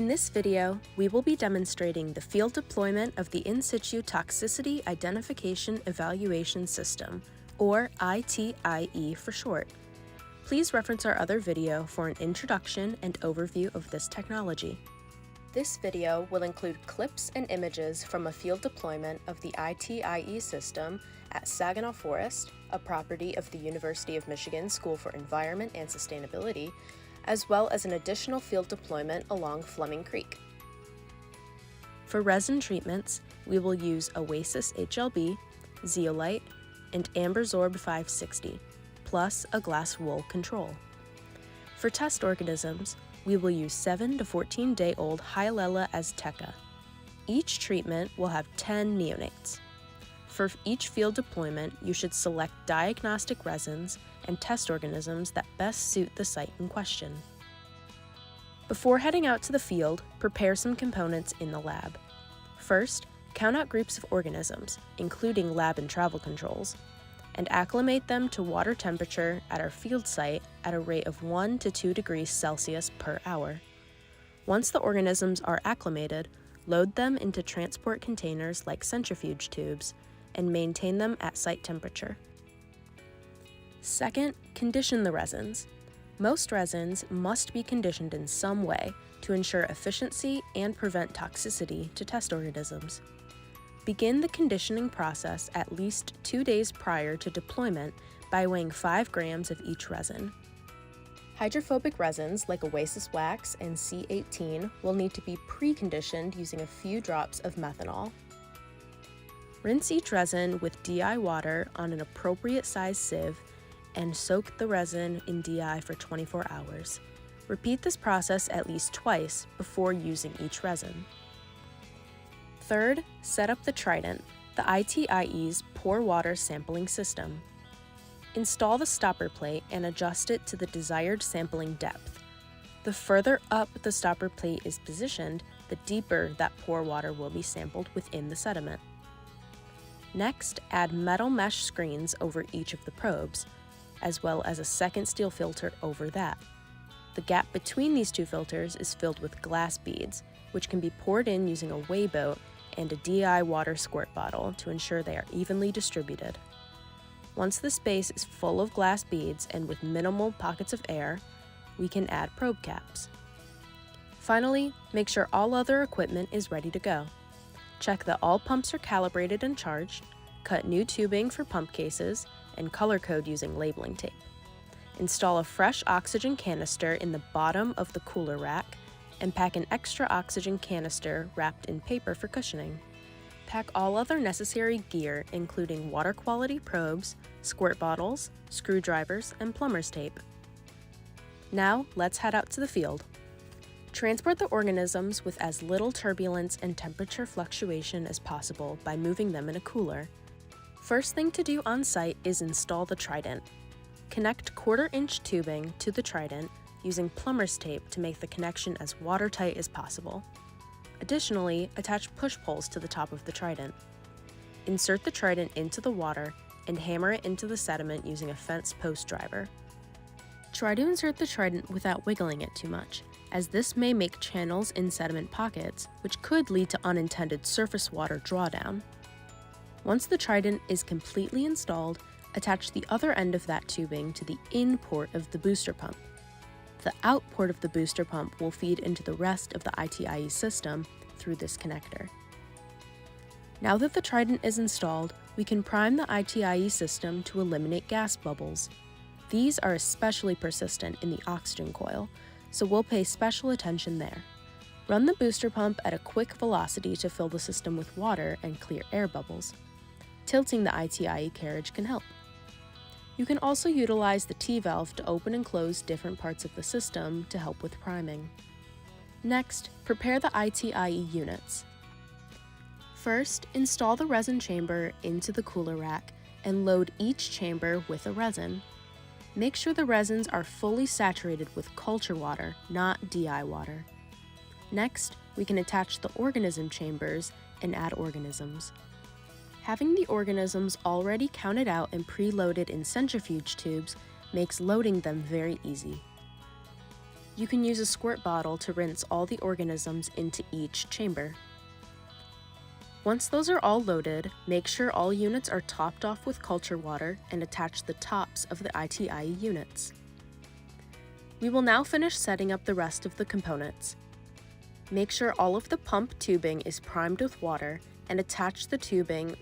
In this video, we will be demonstrating the field deployment of the In Situ Toxicity Identification Evaluation System, or iTIE for short. Please reference our other video for an introduction and overview of this technology. This video will include clips and images from a field deployment of the iTIE system at Saginaw Forest, a property of the University of Michigan School for Environment and Sustainability, as well as an additional field deployment along Fleming Creek. For resin treatments, we will use Oasis HLB, zeolite, and Ambersorb 560, plus a glass wool control. For test organisms, we will use 7 to 14-day-old Hyalella azteca. Each treatment will have 10 neonates. For each field deployment, you should select diagnostic resins and test organisms that best suit the site in question. Before heading out to the field, prepare some components in the lab. First, count out groups of organisms, including lab and travel controls, and acclimate them to water temperature at our field site at a rate of 1 to 2 degrees Celsius per hour. Once the organisms are acclimated, load them into transport containers like centrifuge tubes and maintain them at site temperature. Second, condition the resins. Most resins must be conditioned in some way to ensure efficiency and prevent toxicity to test organisms. Begin the conditioning process at least 2 days prior to deployment by weighing 5 grams of each resin. Hydrophobic resins like Oasis Wax and C18 will need to be pre-conditioned using a few drops of methanol. Rinse each resin with DI water on an appropriate size sieve and soak the resin in DI for 24 hours. Repeat this process at least twice before using each resin. Third, set up the Trident, the iTIE's pore water sampling system. Install the stopper plate and adjust it to the desired sampling depth. The further up the stopper plate is positioned, the deeper that pore water will be sampled within the sediment. Next, add metal mesh screens over each of the probes, as well as a second steel filter over that. The gap between these two filters is filled with glass beads, which can be poured in using a weigh boat and a DI water squirt bottle to ensure they are evenly distributed. Once the space is full of glass beads and with minimal pockets of air, we can add probe caps. Finally, make sure all other equipment is ready to go. Check that all pumps are calibrated and charged, cut new tubing for pump cases, and color code using labeling tape. Install a fresh oxygen canister in the bottom of the cooler rack, and pack an extra oxygen canister wrapped in paper for cushioning. Pack all other necessary gear, including water quality probes, squirt bottles, screwdrivers, and plumber's tape. Now, let's head out to the field. Transport the organisms with as little turbulence and temperature fluctuation as possible by moving them in a cooler. First thing to do on site is install the Trident. Connect 1/4-inch tubing to the Trident using plumber's tape to make the connection as watertight as possible. Additionally, attach push poles to the top of the Trident. Insert the Trident into the water and hammer it into the sediment using a fence post driver. Try to insert the Trident without wiggling it too much, as this may make channels in sediment pockets, which could lead to unintended surface water drawdown. Once the Trident is completely installed, attach the other end of that tubing to the in port of the booster pump. The out port of the booster pump will feed into the rest of the iTIE system through this connector. Now that the Trident is installed, we can prime the iTIE system to eliminate gas bubbles. These are especially persistent in the oxygen coil, so we'll pay special attention there. Run the booster pump at a quick velocity to fill the system with water and clear air bubbles. Tilting the iTIE carriage can help. You can also utilize the T-valve to open and close different parts of the system to help with priming. Next, prepare the iTIE units. First, install the resin chamber into the cooler rack and load each chamber with a resin. Make sure the resins are fully saturated with culture water, not DI water. Next, we can attach the organism chambers and add organisms. Having the organisms already counted out and preloaded in centrifuge tubes makes loading them very easy. You can use a squirt bottle to rinse all the organisms into each chamber. Once those are all loaded, make sure all units are topped off with culture water and attach the tops of the iTIE units. We will now finish setting up the rest of the components. Make sure all of the pump tubing is primed with water and attach the tubing